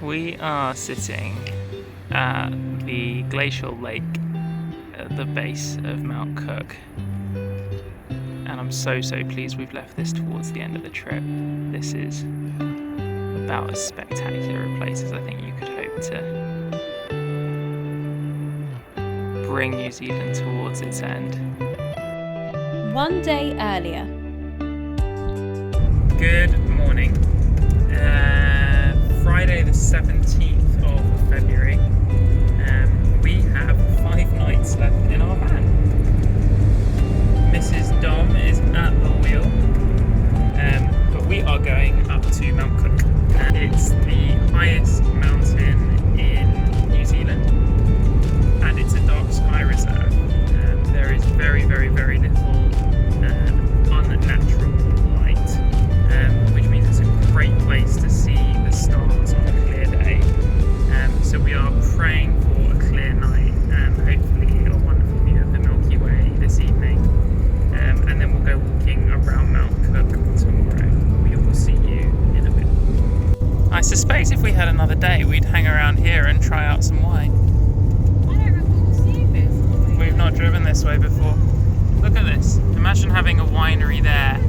We are sitting at the glacial lake at the base of Mount Cook, and I'm so pleased we've left this towards the end of the trip. This is about as spectacular a place as I think you could hope to bring New Zealand towards its end. One day earlier. Good morning. Friday the 17th of February. We have 5 nights left in our van. Mrs. Dom is at the wheel, but we are going up to Mount Cook. It's the highest mountain in New Zealand, and it's a dark sky reserve. There is very little unnatural light, which means it's a great place to see the stars on a clear day. So we are praying for a clear night and hopefully a wonderful view of the Milky Way this evening. And then we'll go walking around Mount Cook tomorrow. We will see you in a bit. I suspect if we had another day, we'd hang around here and try out some wine. I don't recall seeing this. We've not driven this way before. Look at this. Imagine having a winery there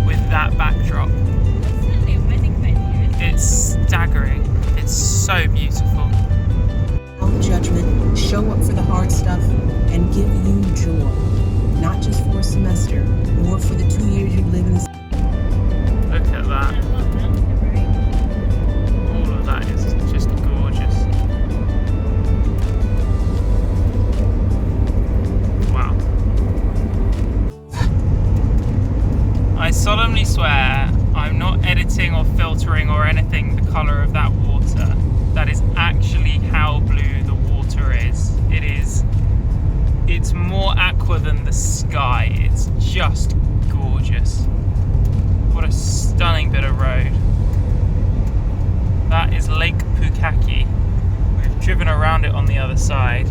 with that backdrop. It's certainly a wedding venue, isn't it? It's staggering. It's so beautiful. Without judgment, show up for the hard stuff, and give you joy. Not just for a semester, or for the 2 years you live in the Look at that. I love mountain road. All of that is just gorgeous. Wow. I solemnly swear I'm not editing or filtering or anything the colour of that water. That is actually how blue the water is. It's more aqua than the sky. It's just gorgeous. What a stunning bit of road. That is Lake Pukaki. We've driven around it on the other side.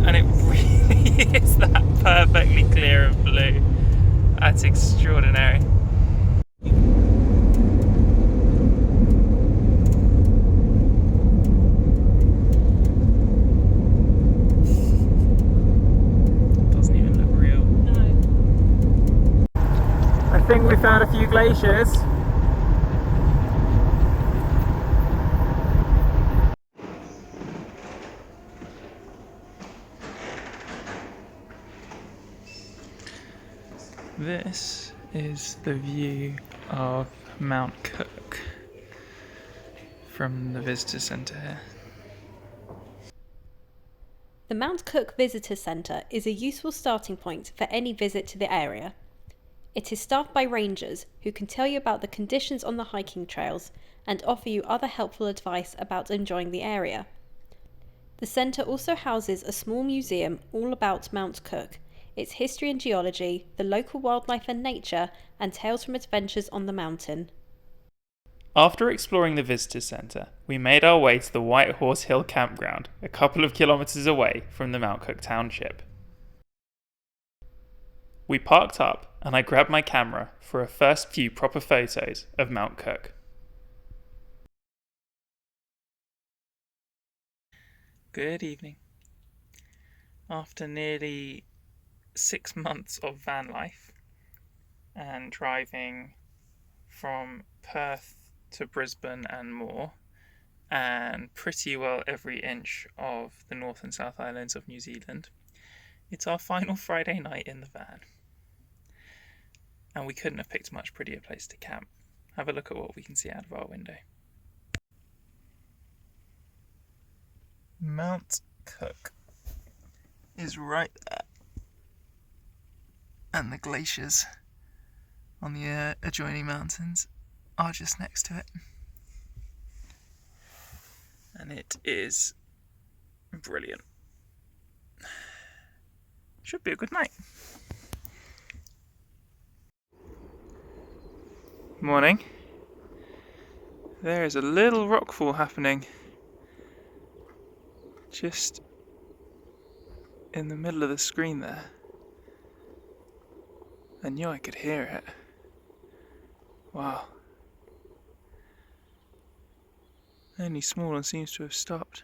And it really is that perfectly clear and blue. That's extraordinary. Doesn't even look real. No. I think we found a few glaciers. This is the view of Mount Cook from the visitor centre here. The Mount Cook Visitor Centre is a useful starting point for any visit to the area. It is staffed by rangers who can tell you about the conditions on the hiking trails and offer you other helpful advice about enjoying the area. The centre also houses a small museum all about Mount Cook, its history and geology, the local wildlife and nature, and tales from adventures on the mountain. After exploring the visitor centre, we made our way to the White Horse Hill Campground, a couple of kilometres away from the Mount Cook township. We parked up and I grabbed my camera for a first few proper photos of Mount Cook. Good evening. After nearly 6 months of van life and driving from Perth to Brisbane and more, and pretty well every inch of the North and South Islands of New Zealand, it's our final Friday night in the van. And we couldn't have picked a much prettier place to camp. Have a look at what we can see out of our window. Mount Cook is right there. And the glaciers on the adjoining mountains are just next to it. And it is brilliant. Should be a good night. Morning. There is a little rockfall happening just in the middle of the screen there. I knew I could hear it. Wow, Only small and seems to have stopped.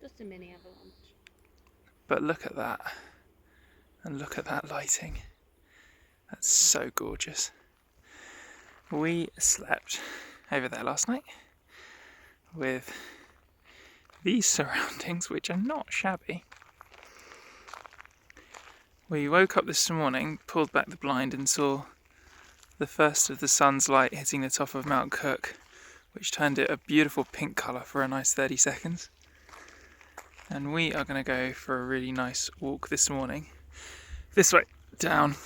Just a mini avalanche. But look at that. And look at that lighting. That's so gorgeous. We slept over there last night with these surroundings, which are not shabby. We woke up this morning, pulled back the blind and saw the first of the sun's light hitting the top of Mount Cook, which turned it a beautiful pink colour for a nice 30 seconds. And we are going to go for a really nice walk this morning, this way, down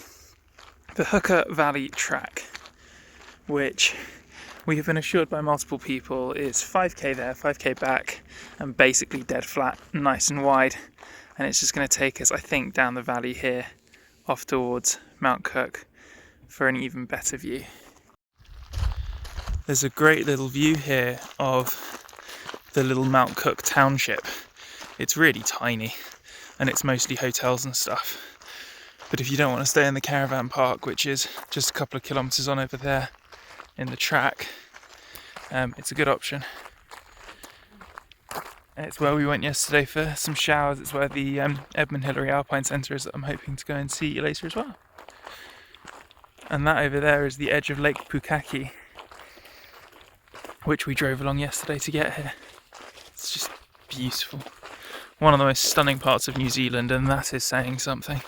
the Hooker Valley track, which we have been assured by multiple people is 5k there, 5k back, and basically dead flat, nice and wide. And it's just going to take us, I think, down the valley here, off towards Mount Cook, for an even better view. There's a great little view here of the little Mount Cook township. It's really tiny, and it's mostly hotels and stuff. But if you don't want to stay in the caravan park, which is just a couple of kilometres on over there in the track, it's a good option. It's where we went yesterday for some showers. It's where the Edmund Alpine Centre is that I'm hoping to go and see later as well. And that over there is the edge of Lake Pukaki, which we drove along yesterday to get here. It's just beautiful. One of the most stunning parts of New Zealand, and that is saying something.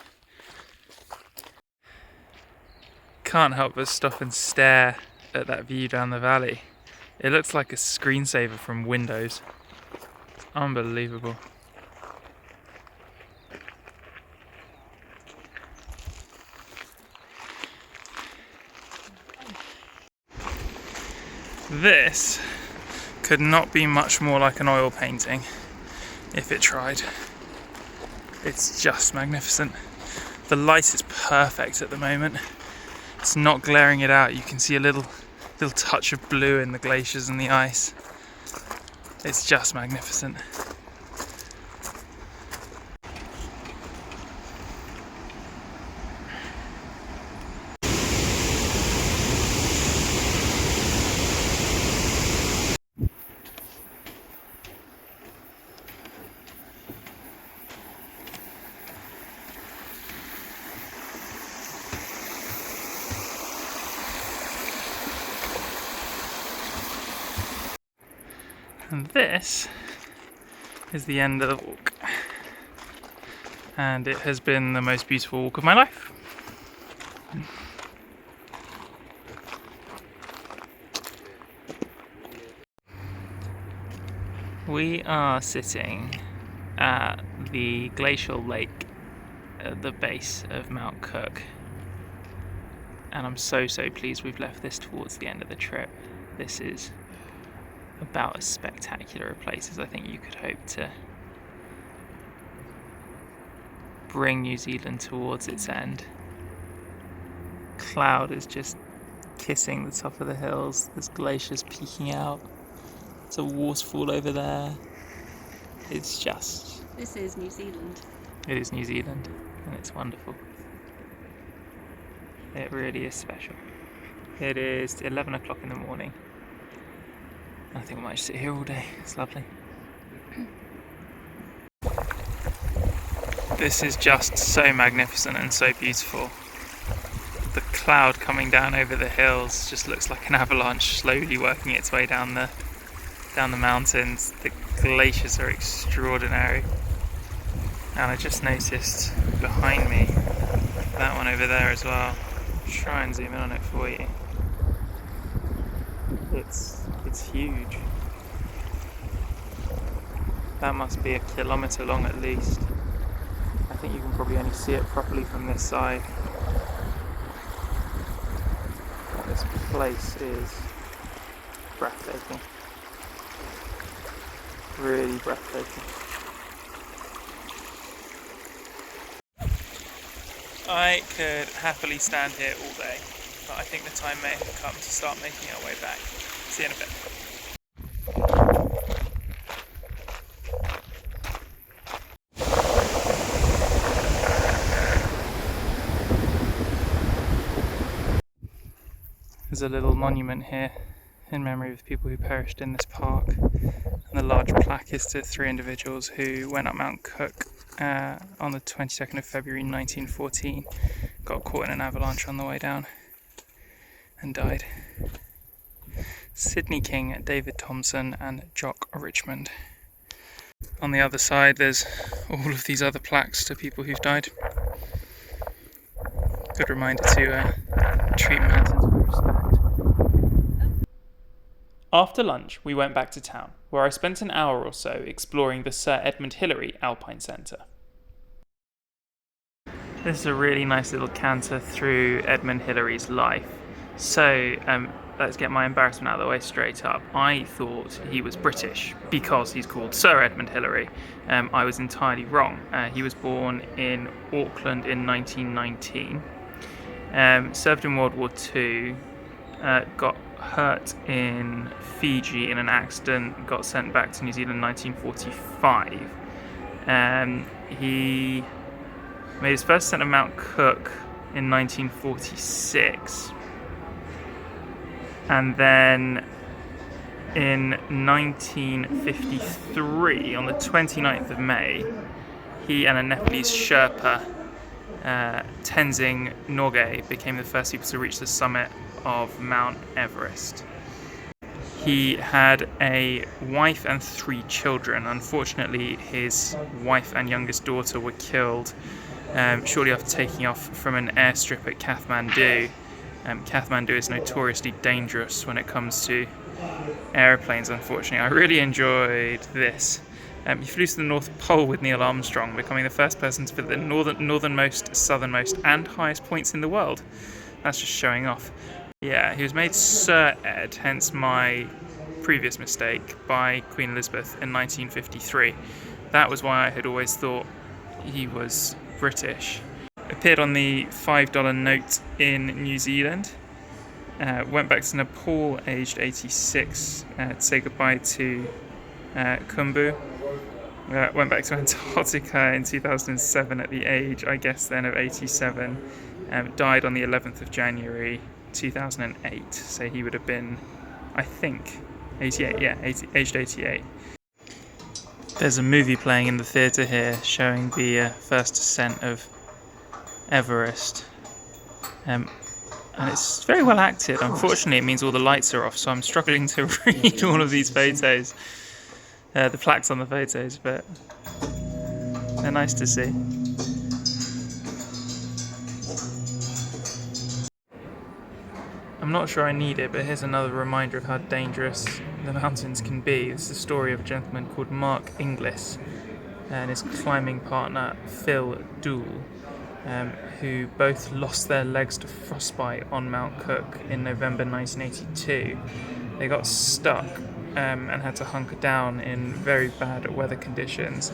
Can't help but stop and stare at that view down the valley. It looks like a screensaver from Windows. Unbelievable. This could not be much more like an oil painting if it tried. It's just magnificent. The light is perfect at the moment. It's not glaring it out. You can see a little touch of blue in the glaciers and the ice. It's just magnificent. And this is the end of the walk. And it has been the most beautiful walk of my life. We are sitting at the glacial lake at the base of Mount Cook. And I'm so pleased we've left this towards the end of the trip. This is about as spectacular a place as I think you could hope to bring New Zealand towards its end. Cloud is just kissing the top of the hills, there's glaciers peeking out, there's a waterfall over there. It's just... This is New Zealand. It is New Zealand, and it's wonderful. It really is special. It is 11 o'clock in the morning. I think we might just sit here all day. It's lovely. This is just so magnificent and so beautiful. The cloud coming down over the hills just looks like an avalanche slowly working its way down the mountains. The glaciers are extraordinary. And I just noticed behind me that one over there as well. I'll try and zoom in on it for you. It's huge. That must be 1 kilometre long at least. I think you can probably only see it properly from this side. This place is breathtaking. Really breathtaking. I could happily stand here all day, but I think the time may have come to start making our way back. See you in a bit. There's a little monument here in memory of the people who perished in this park. And the large plaque is to 3 individuals who went up Mount Cook on the 22nd of February 1914, got caught in an avalanche on the way down and died. Sidney King, David Thompson and Jock Richmond. On the other side there's all of these other plaques to people who've died. Good reminder to treat mountains with respect. After lunch we went back to town, where I spent an hour or so exploring the Sir Edmund Hillary Alpine Centre. This is a really nice little canter through Edmund Hillary's life. So let's get my embarrassment out of the way straight up. I thought he was British because he's called Sir Edmund Hillary. I was entirely wrong. He was born in Auckland in 1919, served in World War II, got hurt in Fiji in an accident, got sent back to New Zealand in 1945. He made his first ascent of Mount Cook in 1946. And then in 1953, on the 29th of May, he and a Nepalese Sherpa, Tenzing Norgay, became the first people to reach the summit of Mount Everest. He had a wife and 3 children. Unfortunately, his wife and youngest daughter were killed shortly after taking off from an airstrip at Kathmandu. Kathmandu is notoriously dangerous when it comes to aeroplanes, unfortunately. I really enjoyed this. He flew to the North Pole with Neil Armstrong, becoming the first person to visit the northernmost, southernmost and highest points in the world. That's just showing off. Yeah, he was made Sir Ed, hence my previous mistake, by Queen Elizabeth in 1953. That was why I had always thought he was British. Appeared on the $5 note in New Zealand. Went back to Nepal aged 86 to say goodbye to Khumbu. Went back to Antarctica in 2007 at the age, I guess then, of 87. Died on the 11th of January 2008. So he would have been, I think, 88. Yeah, aged 88. There's a movie playing in the theatre here showing the first ascent of Everest, and it's very well acted. Unfortunately, it means all the lights are off, so I'm struggling to read all of these photos, the plaques on the photos, but they're nice to see. I'm not sure I need it, but here's another reminder of how dangerous the mountains can be. This is the story of a gentleman called Mark Inglis and his climbing partner Phil Doole, who both lost their legs to frostbite on Mount Cook in November 1982. They got stuck and had to hunker down in very bad weather conditions,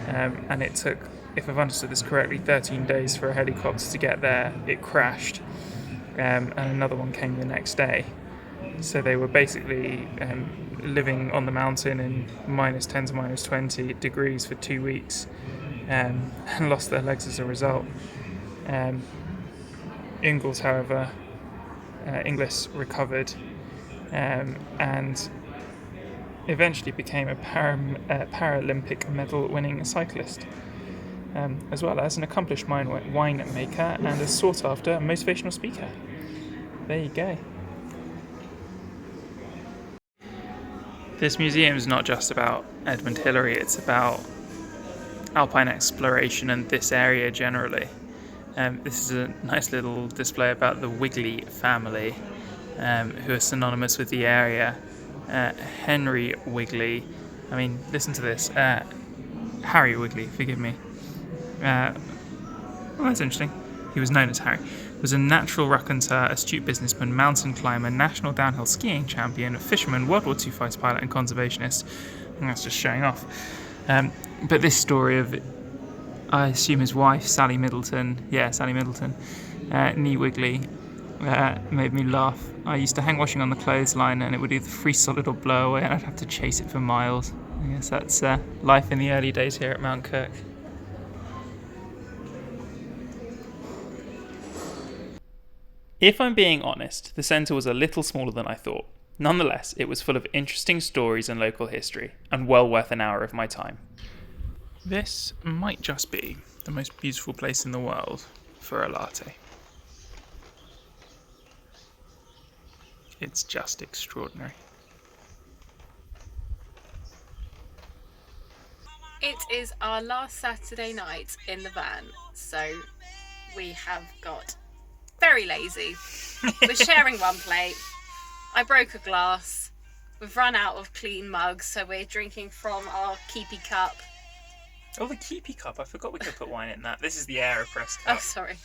and it took, if I've understood this correctly, 13 days for a helicopter to get there. It crashed, and another one came the next day. So they were basically living on the mountain in -10 to -20 degrees for 2 weeks, and lost their legs as a result. Inglis recovered and eventually became a Paralympic medal-winning cyclist, as well as an accomplished winemaker and a sought-after motivational speaker. There you go. This museum is not just about Edmund Hillary, it's about Alpine exploration and this area generally. This is a nice little display about the Wigley family, who are synonymous with the area. Henry Wigley, I mean, listen to this, Harry Wigley, forgive me. Well, that's interesting. He was known as Harry. Was a natural raconteur, astute businessman, mountain climber, national downhill skiing champion, fisherman, World War II fighter pilot and conservationist. And that's just showing off. But this story of, I assume his wife, Sally Middleton, Nee Wigley, made me laugh. I used to hang washing on the clothesline and it would either freeze solid or blow away and I'd have to chase it for miles. I guess that's life in the early days here at Mount Cook. If I'm being honest, the centre was a little smaller than I thought. Nonetheless, it was full of interesting stories and local history, and well worth an hour of my time. This might just be the most beautiful place in the world for a latte. It's just extraordinary. It is our last Saturday night in the van, so we have got very lazy. We're sharing one plate. I broke a glass. We've run out of clean mugs, so we're drinking from our keepy cup. Oh, the keepy cup. I forgot we could put wine in that. This is the AeroPress cup. Oh, sorry.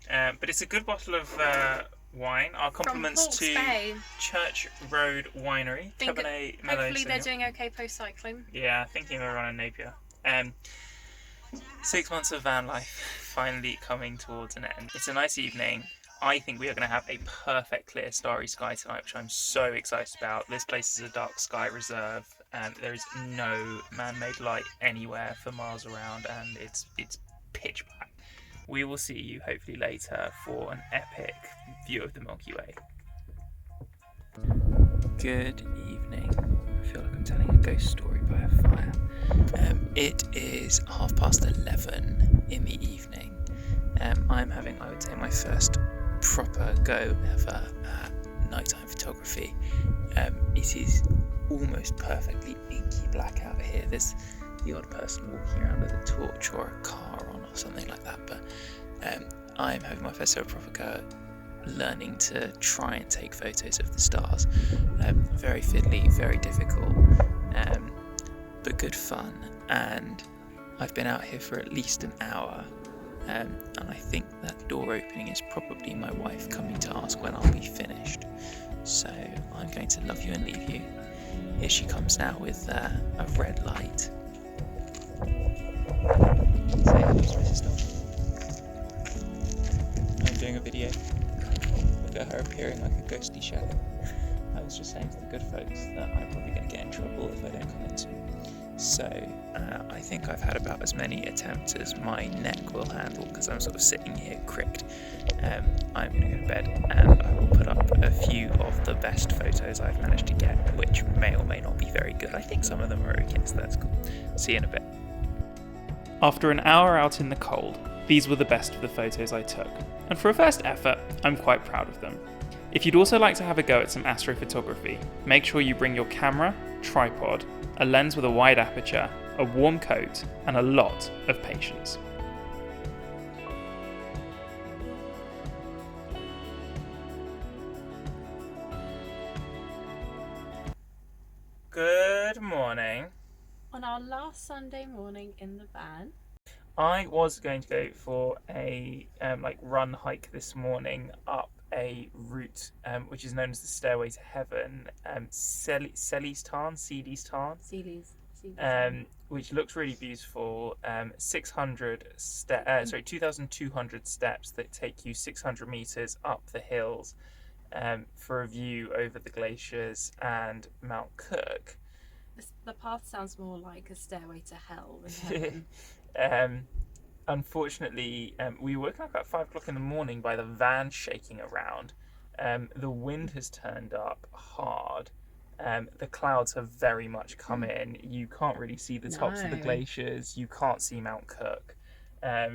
But it's a good bottle of wine. Our compliments Hawke's to Bay. Church Road Winery. Cabernet Melot Hopefully they're Sauvignon. doing okay post-cycling. Yeah, thinking we're on a Napier. 6 months of van life finally coming towards an end. It's a nice evening. I think we are going to have a perfect clear starry sky tonight, which I'm so excited about. This place is a dark sky reserve, and there is no man-made light anywhere for miles around, and it's pitch black. We will see you hopefully later for an epic view of the Milky Way. Good evening. I feel like I'm telling a ghost story by a fire. It is 11:30 in the evening. I'm having, I would say, my first proper go ever at nighttime photography. It is almost perfectly inky black out here. There's the odd person walking around with a torch or a car on or something like that, but I'm having my first ever proper go at learning to try and take photos of the stars. Very fiddly, very difficult, but good fun, and I've been out here for at least an hour. And I think that door opening is probably my wife coming to ask when I'll be finished. So I'm going to love you and leave you. Here she comes now with a red light. Say hello to Mrs. Dog. I'm doing a video. Look at her appearing like a ghostly shadow. I was just saying to the good folks that I'm probably going to get in trouble if I don't come in soon. So I think I've had about as many attempts as my neck will handle, because I'm sort of sitting here cricked. I'm going to go to bed, and I will put up a few of the best photos I've managed to get, which may or may not be very good. I think some of them are okay, so that's cool. See you in a bit. After an hour out in the cold, these were the best of the photos I took, and for a first effort, I'm quite proud of them. If you'd also like to have a go at some astrophotography, make sure you bring your camera, tripod, a lens with a wide aperture, a warm coat, and a lot of patience. Good morning. On our last Sunday morning in the van. I was going to go for a run hike this morning up a route which is known as the Stairway to Heaven, Sealy's Tarn, which looks really beautiful. 2,200 steps that take you 600 meters up the hills for a view over the glaciers and Mount Cook. The path sounds more like a stairway to hell than heaven. Unfortunately, we were woken up at 5 o'clock in the morning by the van shaking around. The wind has turned up hard. The clouds have very much come in. You can't really see the tops of the glaciers. You can't see Mount Cook.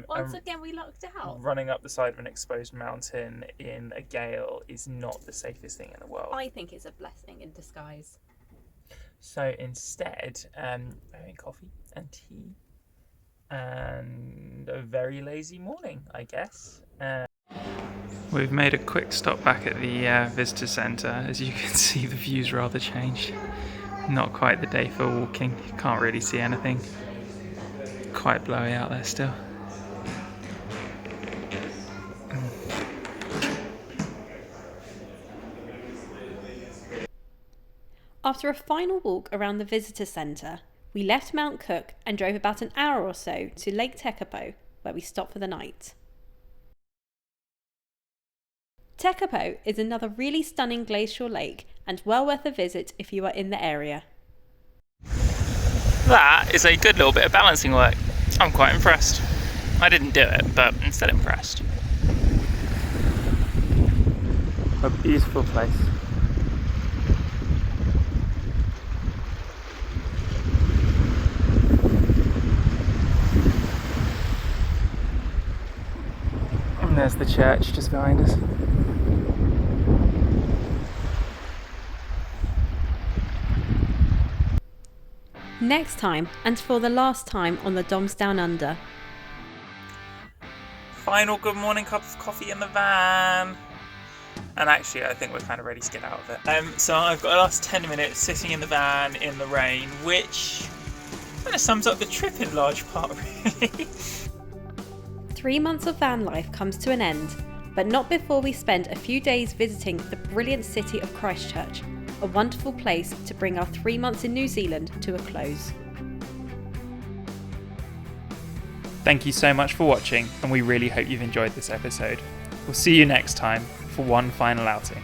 Once again, we lucked out. Running up the side of an exposed mountain in a gale is not the safest thing in the world. I think it's a blessing in disguise. So instead, having coffee and tea and a very lazy morning, I guess. We've made a quick stop back at the visitor centre. As you can see, the view's rather changed. Not quite the day for walking. You can't really see anything. Quite blowy out there still. After a final walk around the visitor centre, we left Mount Cook and drove about an hour or so to Lake Tekapo, where we stopped for the night. Tekapo is another really stunning glacial lake and well worth a visit if you are in the area. That is a good little bit of balancing work. I'm quite impressed. I didn't do it, but I'm still impressed. A beautiful place. There's the church just behind us. Next time, and for the last time on the Doms Down Under. Final good morning cup of coffee in the van. And actually, I think we're kind of ready to get out of it. So I've got the last 10 minutes sitting in the van in the rain, which kind of sums up the trip in large part, really. 3 months of van life comes to an end, but not before we spend a few days visiting the brilliant city of Christchurch, a wonderful place to bring our 3 months in New Zealand to a close. Thank you so much for watching, and we really hope you've enjoyed this episode. We'll see you next time for one final outing.